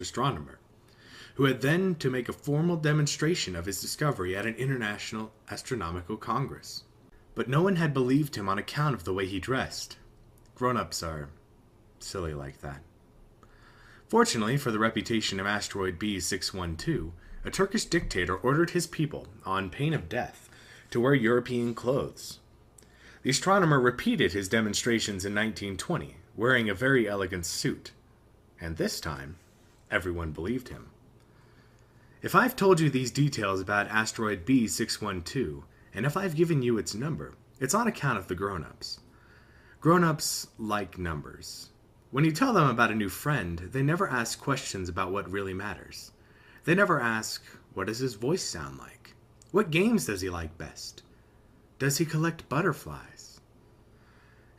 astronomer, who had then to make a formal demonstration of his discovery at an international astronomical congress. But no one had believed him on account of the way he dressed. Grown-ups are silly like that. Fortunately for the reputation of asteroid B612, a Turkish dictator ordered his people, on pain of death, to wear European clothes. The astronomer repeated his demonstrations in 1920, wearing a very elegant suit. And this time, everyone believed him. If I've told you these details about asteroid B612, and if I've given you its number, it's on account of the grown-ups. Grown-ups like numbers. When you tell them about a new friend, they never ask questions about what really matters. They never ask, what does his voice sound like? What games does he like best? Does he collect butterflies?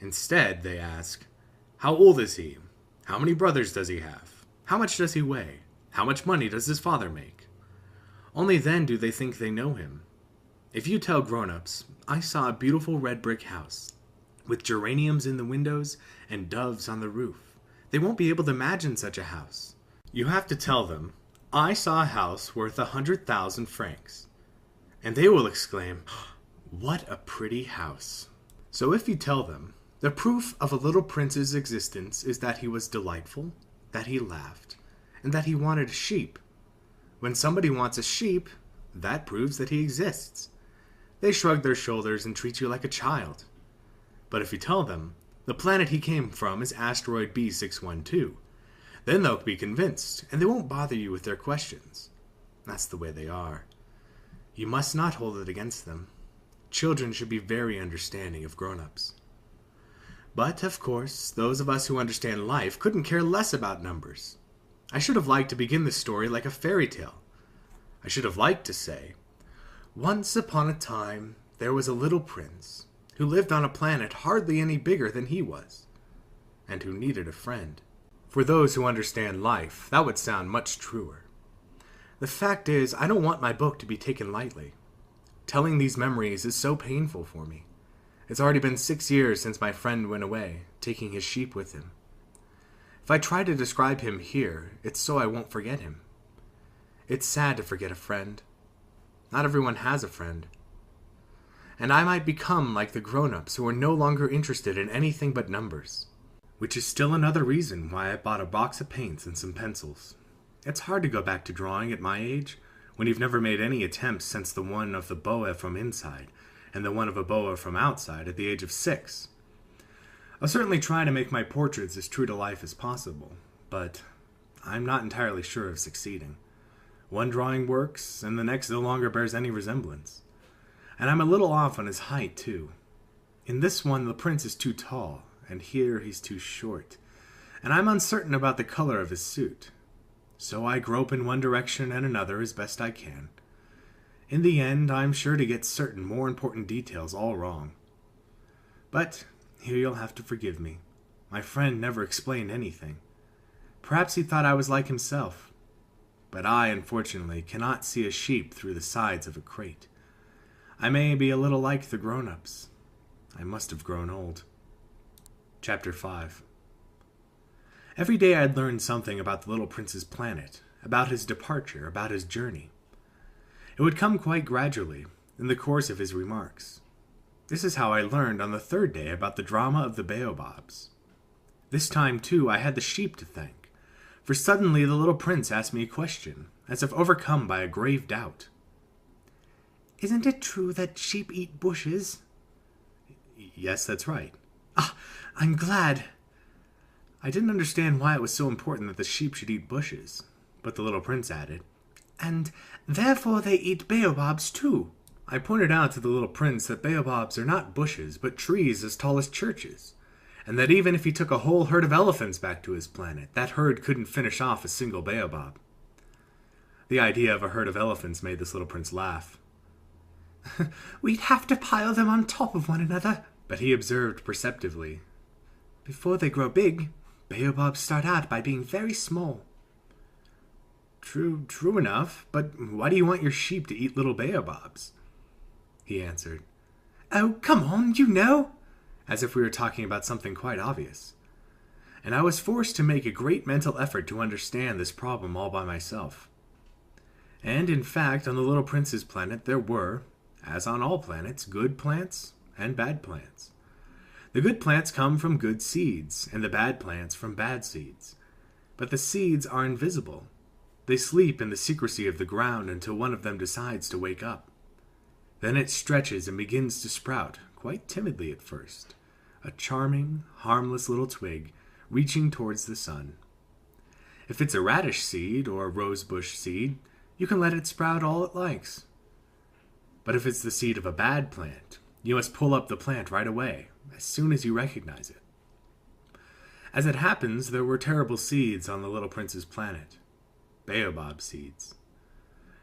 Instead, they ask, how old is he? How many brothers does he have? How much does he weigh? How much money does his father make? Only then do they think they know him. If you tell grown-ups, I saw a beautiful red brick house, with geraniums in the windows and doves on the roof, they won't be able to imagine such a house. You have to tell them, I saw a house worth 100,000 francs. And they will exclaim, what a pretty house. So if you tell them, the proof of a little prince's existence is that he was delightful, that he laughed, and that he wanted a sheep. When somebody wants a sheep, that proves that he exists. They shrug their shoulders and treat you like a child. But if you tell them, the planet he came from is asteroid B612, then they'll be convinced, and they won't bother you with their questions. That's the way they are. You must not hold it against them. Children should be very understanding of grown-ups. But, of course, those of us who understand life couldn't care less about numbers. I should have liked to begin the story like a fairy tale. I should have liked to say, once upon a time, there was a little prince who lived on a planet hardly any bigger than he was, and who needed a friend. For those who understand life, that would sound much truer. The fact is, I don't want my book to be taken lightly. Telling these memories is so painful for me. It's already been 6 years since my friend went away, taking his sheep with him. If I try to describe him here, it's so I won't forget him. It's sad to forget a friend. Not everyone has a friend. And I might become like the grown-ups who are no longer interested in anything but numbers. Which is still another reason why I bought a box of paints and some pencils. It's hard to go back to drawing at my age, when you've never made any attempts since the one of the boa from inside, and the one of a boa from outside at the age of 6. I'll certainly try to make my portraits as true to life as possible, but I'm not entirely sure of succeeding. One drawing works, and the next no longer bears any resemblance. And I'm a little off on his height, too. In this one, the prince is too tall, and here he's too short, and I'm uncertain about the color of his suit. So I grope in one direction and another as best I can. In the end, I'm sure to get certain more important details all wrong. But here you'll have to forgive me. My friend never explained anything. Perhaps he thought I was like himself. But I, unfortunately, cannot see a sheep through the sides of a crate. I may be a little like the grown-ups. I must have grown old. Chapter 5. Every day I'd learn something about the little prince's planet, about his departure, about his journey. It would come quite gradually, in the course of his remarks. This is how I learned on the 3rd day about the drama of the baobabs. This time, too, I had the sheep to thank, for suddenly the little prince asked me a question, as if overcome by a grave doubt. Isn't it true that sheep eat bushes? Yes, that's right. Ah, I'm glad. I didn't understand why it was so important that the sheep should eat bushes, but the little prince added, and therefore they eat baobabs too. I pointed out to the little prince that baobabs are not bushes, but trees as tall as churches, and that even if he took a whole herd of elephants back to his planet, that herd couldn't finish off a single baobab. The idea of a herd of elephants made this little prince laugh. We'd have to pile them on top of one another, but he observed perceptively. Before they grow big, baobabs start out by being very small. True enough, but why do you want your sheep to eat little baobabs? He answered. Oh, come on, you know, as if we were talking about something quite obvious. and I was forced to make a great mental effort to understand this problem all by myself. And in fact, on the Little Prince's planet there were, as on all planets, good plants and bad plants. The good plants come from good seeds, and the bad plants from bad seeds. But the seeds are invisible. They sleep in the secrecy of the ground until one of them decides to wake up. Then it stretches and begins to sprout, quite timidly at first, a charming, harmless little twig reaching towards the sun. If it's a radish seed or a rosebush seed, you can let it sprout all it likes. But if it's the seed of a bad plant, you must pull up the plant right away, as soon as you recognize it. As it happens, there were terrible seeds on the Little Prince's planet. Baobab seeds.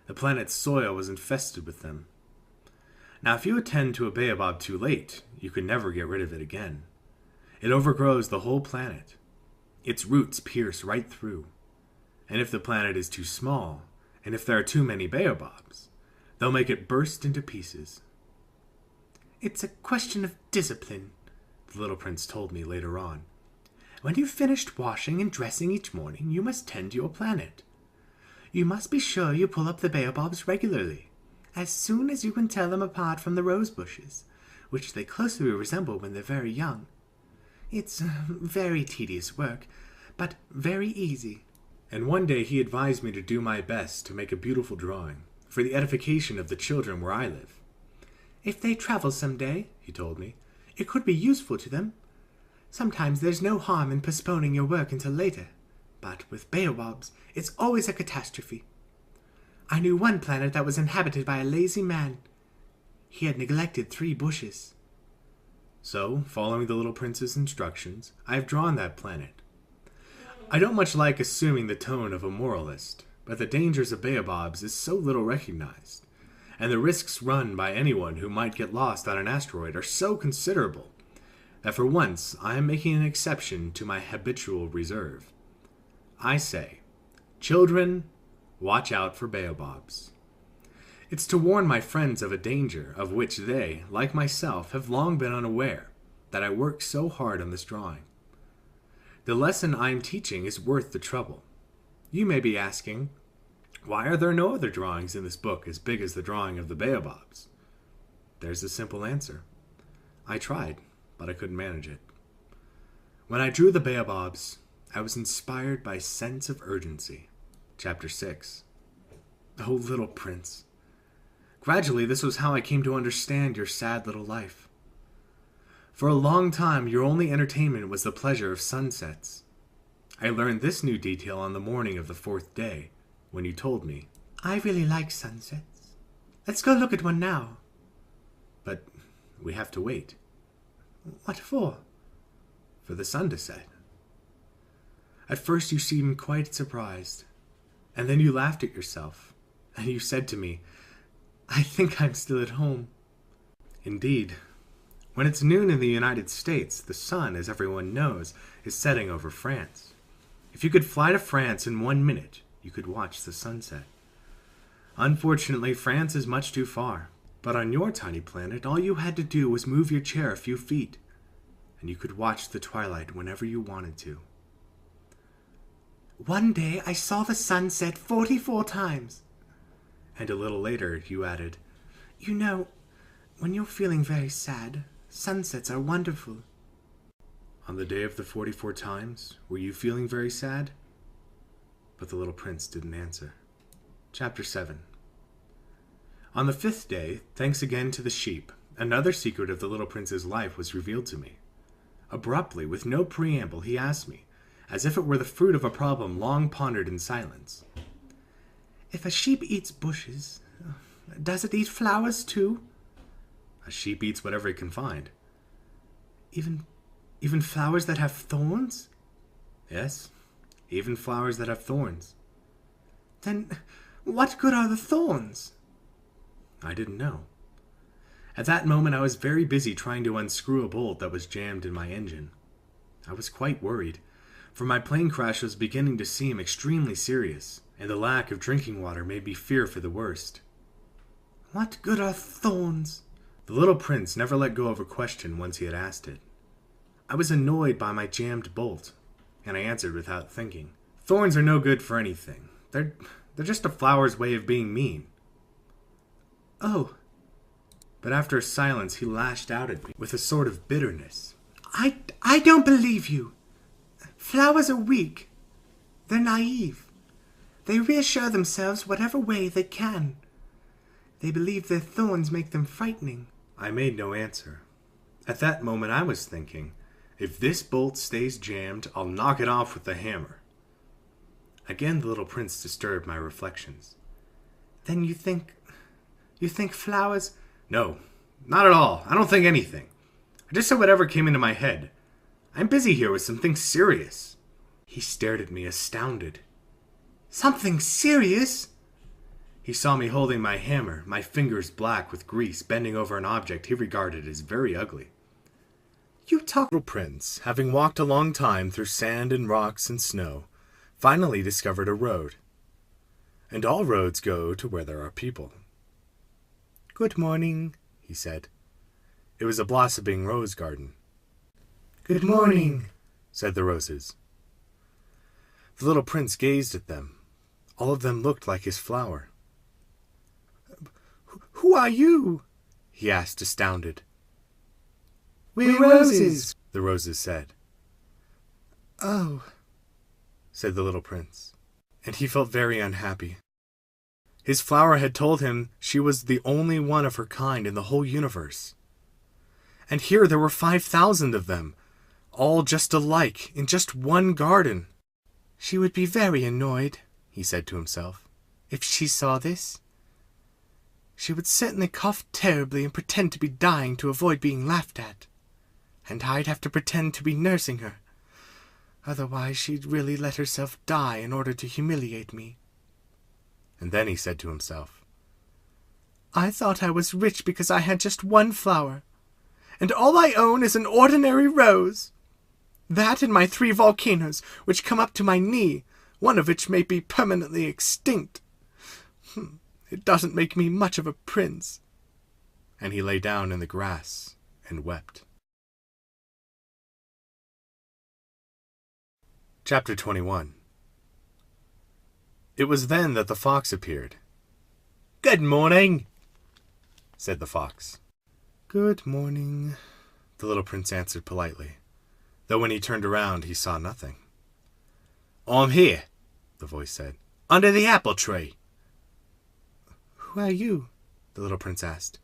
The planet's soil was infested with them. Now, if you attend to a baobab too late, you can never get rid of it again. It overgrows the whole planet. Its roots pierce right through. And if the planet is too small, and if there are too many baobabs, they'll make it burst into pieces. "It's a question of discipline," the Little Prince told me later on. "When you've finished washing and dressing each morning, you must tend to your planet. You must be sure you pull up the baobabs regularly, as soon as you can tell them apart from the rose bushes, which they closely resemble when they're very young. It's very tedious work, but very easy." And one day he advised me to do my best to make a beautiful drawing, for the edification of the children where I live. "If they travel some day," he told me, "it could be useful to them. Sometimes there's no harm in postponing your work until later, but with baobabs, it's always a catastrophe. I knew one planet that was inhabited by a lazy man. He had neglected 3 bushes. So, following the Little Prince's instructions, I have drawn that planet. I don't much like assuming the tone of a moralist, but the dangers of baobabs is so little recognized, and the risks run by anyone who might get lost on an asteroid are so considerable, that for once I am making an exception to my habitual reserve. I say, children, watch out for baobabs. It's to warn my friends of a danger of which they, like myself, have long been unaware, that I work so hard on this drawing. The lesson I am teaching is worth the trouble. You may be asking, why are there no other drawings in this book as big as the drawing of the baobabs? There's a simple answer. I tried, but I couldn't manage it. When I drew the baobabs, I was inspired by a sense of urgency. Chapter 6. Oh, Little Prince. Gradually, this was how I came to understand your sad little life. For a long time, your only entertainment was the pleasure of sunsets. I learned this new detail on the morning of the 4th day, when you told me, "I really like sunsets. Let's go look at one now." But we have to wait. "What for?" "For the sun to set." At first you seemed quite surprised, and then you laughed at yourself, and you said to me, "I think I'm still at home." Indeed, when it's noon in the United States, the sun, as everyone knows, is setting over France. If you could fly to France in 1 minute, you could watch the sunset. Unfortunately, France is much too far, but on your tiny planet, all you had to do was move your chair a few feet, and you could watch the twilight whenever you wanted to. "One day I saw the sun set 44 times. And a little later you added, "You know, when you're feeling very sad, sunsets are wonderful." On the day of the 44 times, were you feeling very sad? But the Little Prince didn't answer. Chapter 7. On the 5th day, thanks again to the sheep, another secret of the Little Prince's life was revealed to me. Abruptly, with no preamble, he asked me, as if it were the fruit of a problem long pondered in silence, "If a sheep eats bushes, does it eat flowers too?" "A sheep eats whatever it can find." Even flowers that have thorns?" "Yes, even flowers that have thorns." "Then what good are the thorns?" I didn't know. At that moment I was very busy trying to unscrew a bolt that was jammed in my engine. I was quite worried, for my plane crash was beginning to seem extremely serious, and the lack of drinking water made me fear for the worst. "What good are thorns?" The Little Prince never let go of a question once he had asked it. I was annoyed by my jammed bolt. And I answered without thinking. Thorns are no good for anything. They're just a flower's way of being mean. Oh. But after a silence, he lashed out at me with a sort of bitterness. I don't believe you. Flowers are weak. They're naive. They reassure themselves whatever way they can. They believe their thorns make them frightening. I made no answer. At that moment I was thinking, if this bolt stays jammed, I'll knock it off with the hammer. Again the little prince disturbed my reflections. Then you think flowers... No, not at all. I don't think anything. I just said whatever came into my head. I'm busy here with something serious. He stared at me, astounded. Something serious? He saw me holding my hammer, my fingers black with grease, bending over an object he regarded as very ugly. You talk... Little prince, having walked a long time through sand and rocks and snow, finally discovered a road. And all roads go to where there are people. Good morning, he said. It was a blossoming rose garden. Good morning, said the roses. The little prince gazed at them. All of them looked like his flower. Who are you? He asked, astounded. We're roses, the roses said. Oh, said the little prince, and he felt very unhappy. His flower had told him she was the only one of her kind in the whole universe. And here there were 5,000 of them, all just alike, in just one garden. She would be very annoyed, he said to himself, if she saw this. She would certainly cough terribly and pretend to be dying to avoid being laughed at. And I'd have to pretend to be nursing her. Otherwise she'd really let herself die in order to humiliate me. And then he said to himself, I thought I was rich because I had just one flower, and all I own is an ordinary rose. That and my 3 volcanoes, which come up to my knee, one of which may be permanently extinct. It doesn't make me much of a prince. And he lay down in the grass and wept. Chapter 21. It was then that the fox appeared. Good morning, said the fox. Good morning, the little prince answered politely, though when he turned around he saw nothing. I'm here, the voice said, under the apple tree. Who are you? The little prince asked.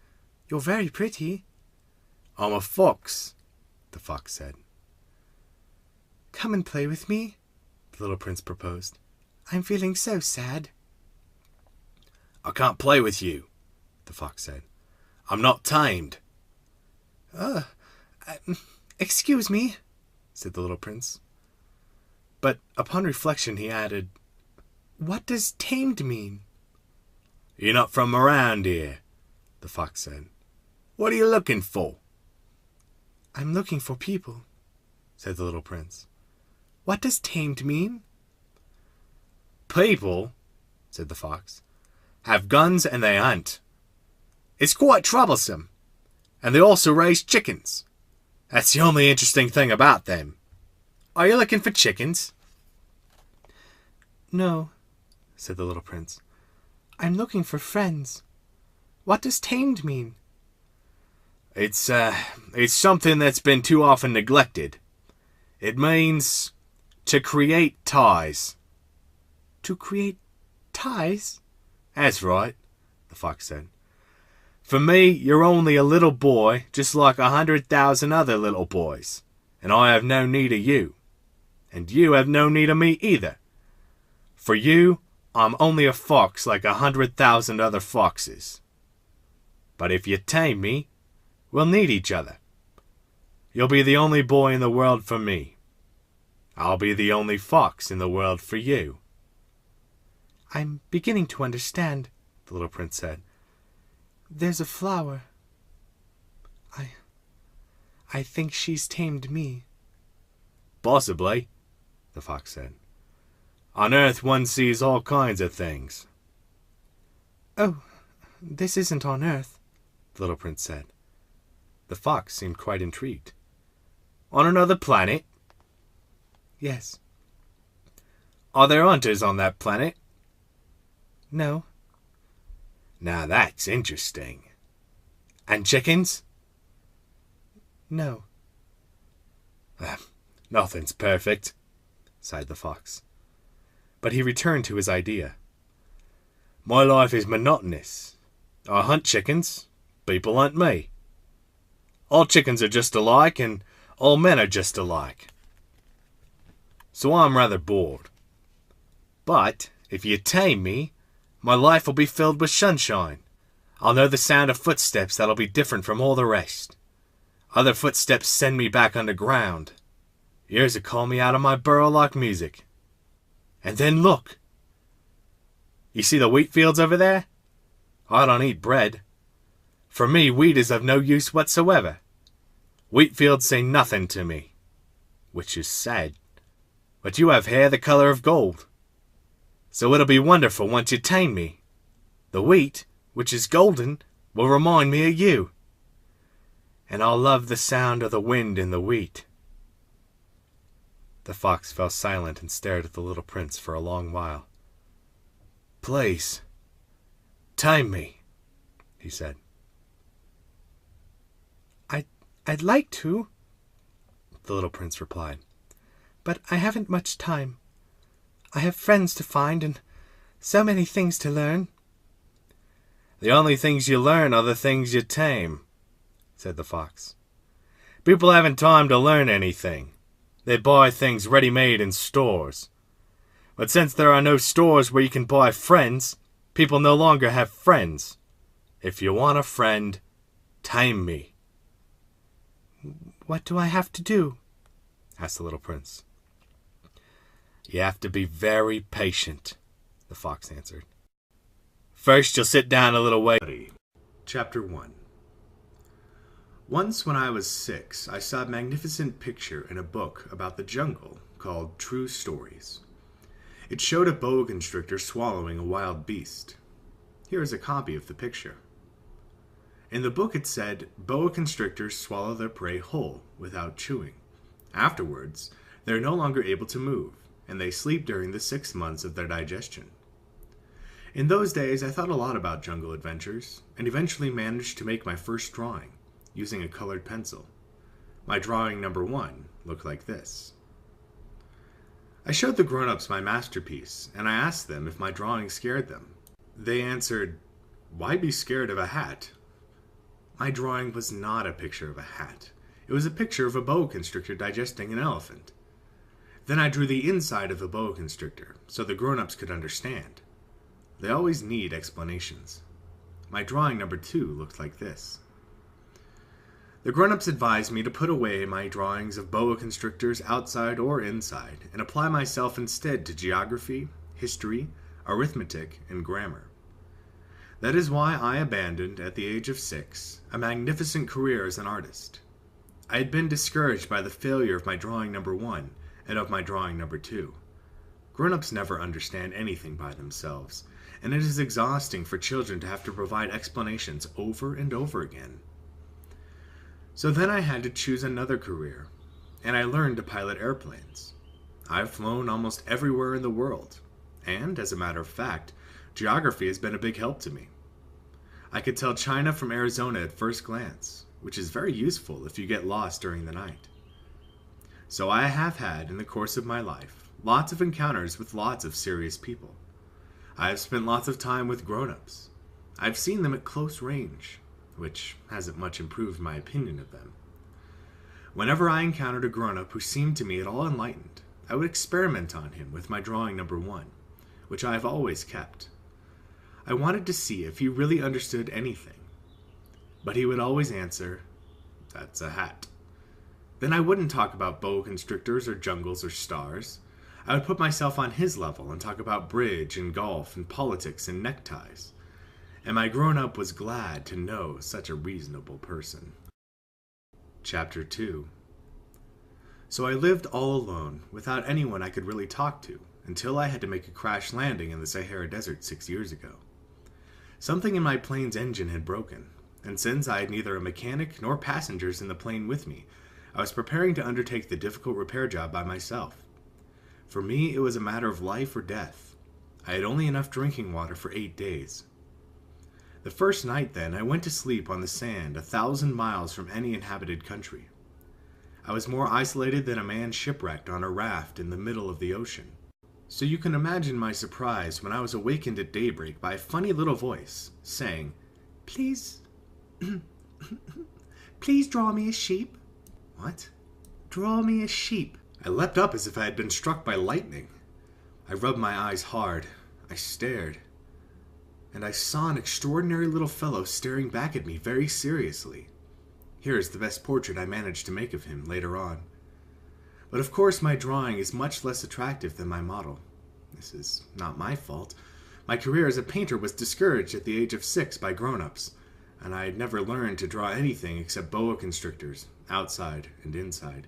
You're very pretty. I'm a fox, the fox said. Come and play with me, the little prince proposed. I'm feeling so sad. I can't play with you, the fox said. I'm not tamed. Excuse me, said the little prince. But upon reflection he added, What does tamed mean? You're not from around here, the fox said. What are you looking for? I'm looking for people, said the little prince. What does tamed mean? People, said the fox, have guns and they hunt. It's quite troublesome. And they also raise chickens. That's the only interesting thing about them. Are you looking for chickens? No, said the little prince. I'm looking for friends. What does tamed mean? It's something that's been too often neglected. It means to create ties. To create ties? That's right, the fox said. For me, you're only a little boy, just like 100,000 other little boys, and I have no need of you. And you have no need of me either. For you, I'm only a fox like 100,000 other foxes. But if you tame me, we'll need each other. You'll be the only boy in the world for me. I'll be the only fox in the world for you. I'm beginning to understand, the little prince said. There's a flower. I think she's tamed me. Possibly, the fox said. On Earth one sees all kinds of things. Oh, this isn't on Earth, the little prince said. The fox seemed quite intrigued. On another planet? Yes, Are there hunters on that planet? No. Now that's interesting. And chickens? No. Nothing's perfect, sighed the fox. But he returned to his idea. My life is monotonous. I hunt chickens. People hunt me. All chickens are just alike, and all men are just alike. So I'm rather bored. But if you tame me, my life will be filled with sunshine. I'll know the sound of footsteps that'll be different from all the rest. Other footsteps send me back underground. Yours will call me out of my burrow like music. And then look. You see the wheat fields over there? I don't eat bread. For me, wheat is of no use whatsoever. Wheat fields say nothing to me, which is sad. But you have hair the color of gold. So it'll be wonderful once you tame me. The wheat, which is golden, will remind me of you. And I'll love the sound of the wind in the wheat. The fox fell silent and stared at the little prince for a long while. Please, tame me, he said. I'd like to, the little prince replied, but I haven't much time. I have friends to find and so many things to learn. The only things you learn are the things you tame, said the fox. People haven't time to learn anything. They buy things ready-made in stores. But since there are no stores where you can buy friends, people no longer have friends. If you want a friend, tame me. What do I have to do? Asked the little prince. You have to be very patient, the fox answered. First, you'll sit down a little way. Chapter 1. Once when I was 6, I saw a magnificent picture in a book about the jungle called True Stories. It showed a boa constrictor swallowing a wild beast. Here is a copy of the picture. In the book it said, boa constrictors swallow their prey whole, without chewing. Afterwards, they are no longer able to move, and they sleep during the 6 months of their digestion. In those days, I thought a lot about jungle adventures, and eventually managed to make my first drawing, using a colored pencil. My drawing number 1 looked like this. I showed the grown-ups my masterpiece, and I asked them if my drawing scared them. They answered, "Why be scared of a hat?" My drawing was not a picture of a hat. It was a picture of a boa constrictor digesting an elephant. Then I drew the inside of the boa constrictor, so the grown-ups could understand. They always need explanations. My drawing number 2 looked like this. The grown-ups advised me to put away my drawings of boa constrictors outside or inside, and apply myself instead to geography, history, arithmetic, and grammar. That is why I abandoned, at the age of 6, a magnificent career as an artist. I had been discouraged by the failure of my drawing number 1 and of my drawing number 2. Grown-ups never understand anything by themselves, and it is exhausting for children to have to provide explanations over and over again. So then I had to choose another career, and I learned to pilot airplanes. I've flown almost everywhere in the world, and, as a matter of fact, geography has been a big help to me. I could tell China from Arizona at first glance, which is very useful if you get lost during the night. So I have had, in the course of my life, lots of encounters with lots of serious people. I have spent lots of time with grown-ups. I've seen them at close range, which hasn't much improved my opinion of them. Whenever I encountered a grown-up who seemed to me at all enlightened, I would experiment on him with my drawing number 1, which I have always kept. I wanted to see if he really understood anything. But he would always answer, "That's a hat." Then I wouldn't talk about boa constrictors or jungles or stars. I would put myself on his level and talk about bridge and golf and politics and neckties. And my grown-up was glad to know such a reasonable person. Chapter 2. So I lived all alone, without anyone I could really talk to, until I had to make a crash landing in the Sahara Desert 6 years ago. Something in my plane's engine had broken, and since I had neither a mechanic nor passengers in the plane with me, I was preparing to undertake the difficult repair job by myself. For me, it was a matter of life or death. I had only enough drinking water for 8 days. The first night, then, I went to sleep on the sand 1,000 miles from any inhabited country. I was more isolated than a man shipwrecked on a raft in the middle of the ocean. So you can imagine my surprise when I was awakened at daybreak by a funny little voice, saying, "Please, please draw me a sheep." What? Draw me a sheep. I leapt up as if I had been struck by lightning. I rubbed my eyes hard. I stared. And I saw an extraordinary little fellow staring back at me very seriously. Here is the best portrait I managed to make of him later on. But of course my drawing is much less attractive than my model. This is not my fault. My career as a painter was discouraged at the age of 6 by grown-ups, and I had never learned to draw anything except boa constrictors, outside and inside.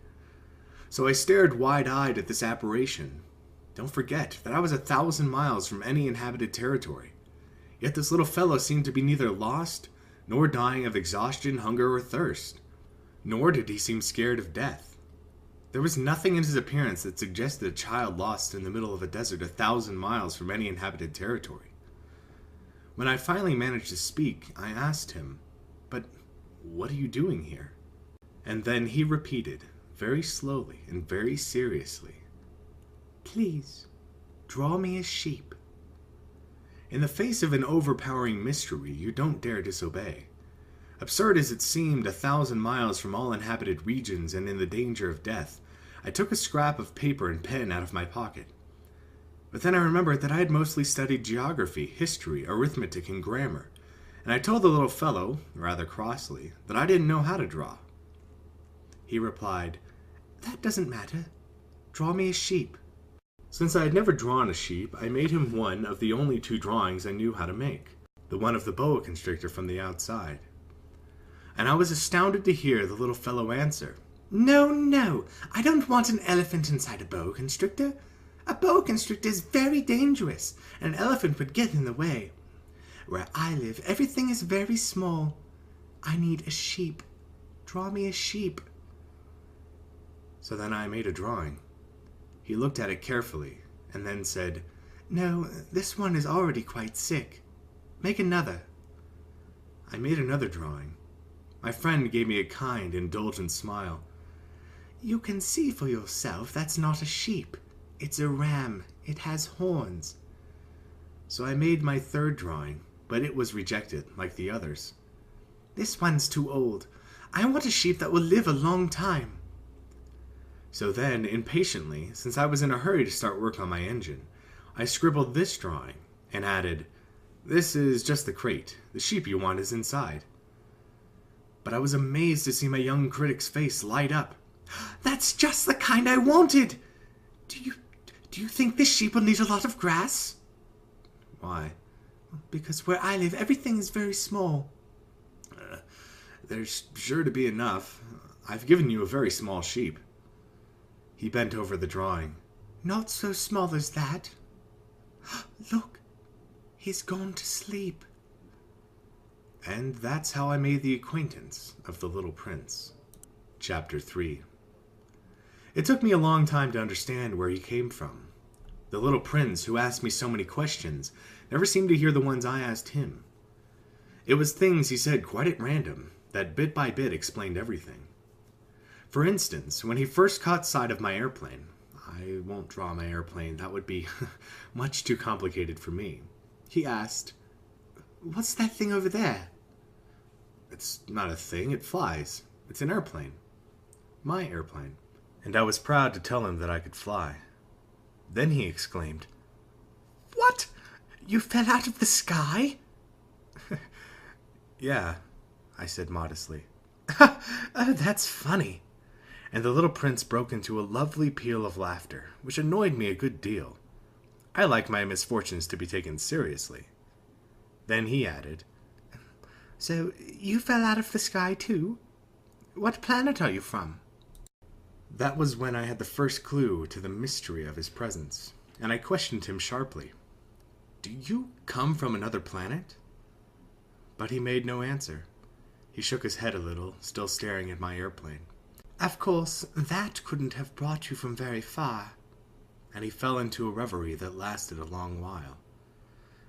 So I stared wide-eyed at this apparition. Don't forget that I was 1,000 miles from any inhabited territory. Yet this little fellow seemed to be neither lost, nor dying of exhaustion, hunger, or thirst. Nor did he seem scared of death. There was nothing in his appearance that suggested a child lost in the middle of a desert 1,000 miles from any inhabited territory. When I finally managed to speak, I asked him, "But what are you doing here?" And then he repeated, very slowly and very seriously, "Please, draw me a sheep." In the face of an overpowering mystery, you don't dare disobey. Absurd as it seemed, 1,000 miles from all inhabited regions and in the danger of death, I took a scrap of paper and pen out of my pocket. But then I remembered that I had mostly studied geography, history, arithmetic, and grammar, and I told the little fellow, rather crossly, that I didn't know how to draw. He replied, "That doesn't matter. Draw me a sheep." Since I had never drawn a sheep, I made him one of the only 2 drawings I knew how to make, the one of the boa constrictor from the outside. And I was astounded to hear the little fellow answer, No, I don't want an elephant inside a boa constrictor. A boa constrictor is very dangerous, and an elephant would get in the way. Where I live, everything is very small. I need a sheep. Draw me a sheep." So then I made a drawing. He looked at it carefully, and then said, "No, this one is already quite sick. Make another." I made another drawing. My friend gave me a kind, indulgent smile. "You can see for yourself that's not a sheep. It's a ram. It has horns." So I made my third drawing, but it was rejected, like the others. "This one's too old. I want a sheep that will live a long time." So then, impatiently, since I was in a hurry to start work on my engine, I scribbled this drawing and added, "This is just the crate. The sheep you want is inside." But I was amazed to see my young critic's face light up. "That's just the kind I wanted! Do you think this sheep will need a lot of grass?" "Why?" "Because where I live, everything is very small." There's sure to be enough. I've given you a very small sheep." He bent over the drawing. "Not so small as that. Look, he's gone to sleep." And that's how I made the acquaintance of the little prince. Chapter 3. It took me a long time to understand where he came from. The little prince, who asked me so many questions, never seemed to hear the ones I asked him. It was things he said quite at random that bit by bit explained everything. For instance, when he first caught sight of my airplane, I won't draw my airplane, that would be much too complicated for me, he asked, "What's that thing over there?" "It's not a thing, it flies. It's an airplane. My airplane." And I was proud to tell him that I could fly. Then he exclaimed, "What? You fell out of the sky?" "Yeah," I said modestly. "Oh, that's funny." And the little prince broke into a lovely peal of laughter, which annoyed me a good deal. I like my misfortunes to be taken seriously. Then he added, "So you fell out of the sky too? What planet are you from?" That was when I had the first clue to the mystery of his presence, and I questioned him sharply. "Do you come from another planet?" But he made no answer. He shook his head a little, still staring at my airplane. "Of course, that couldn't have brought you from very far." and he fell into a reverie that lasted a long while.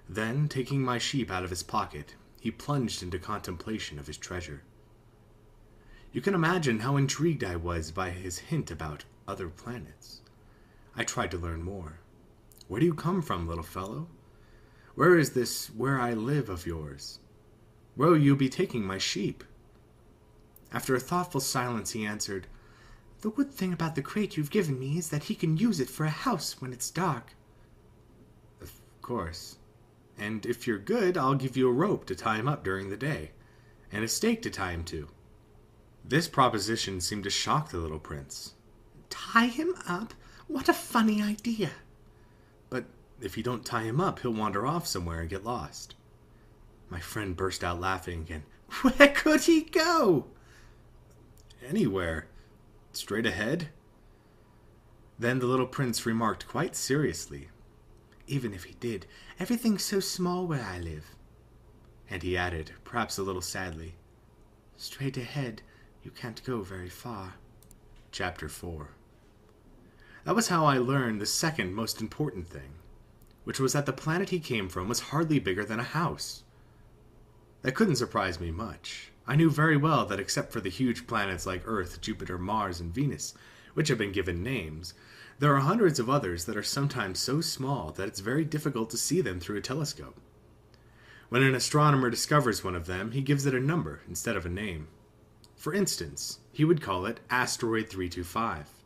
Then, taking my sheep out of his pocket, he plunged into contemplation of his treasure. You can imagine how intrigued I was by his hint about other planets. I tried to learn more. Where do you come from, little fellow? Where is this where I live of yours? Where will you be taking my sheep? After a thoughtful silence, he answered, "The good thing about the crate you've given me is that he can use it for a house when it's dark." "Of course. And if you're good, I'll give you a rope to tie him up during the day, and a stake to tie him to." This proposition seemed to shock the little prince. "Tie him up? What a funny idea!" "But if you don't tie him up, he'll wander off somewhere and get lost." My friend burst out laughing again. "Where could he go?" "Anywhere. Straight ahead." Then the little prince remarked quite seriously, "Even if he did, everything's so small where I live." And he added, perhaps a little sadly, "Straight ahead, you can't go very far." Chapter 4. That was how I learned the second most important thing, which was that the planet he came from was hardly bigger than a house. That couldn't surprise me much. I knew very well that except for the huge planets like Earth, Jupiter, Mars, and Venus, which have been given names, there are hundreds of others that are sometimes so small that it's very difficult to see them through a telescope. When an astronomer discovers one of them, he gives it a number instead of a name. For instance, he would call it Asteroid 325.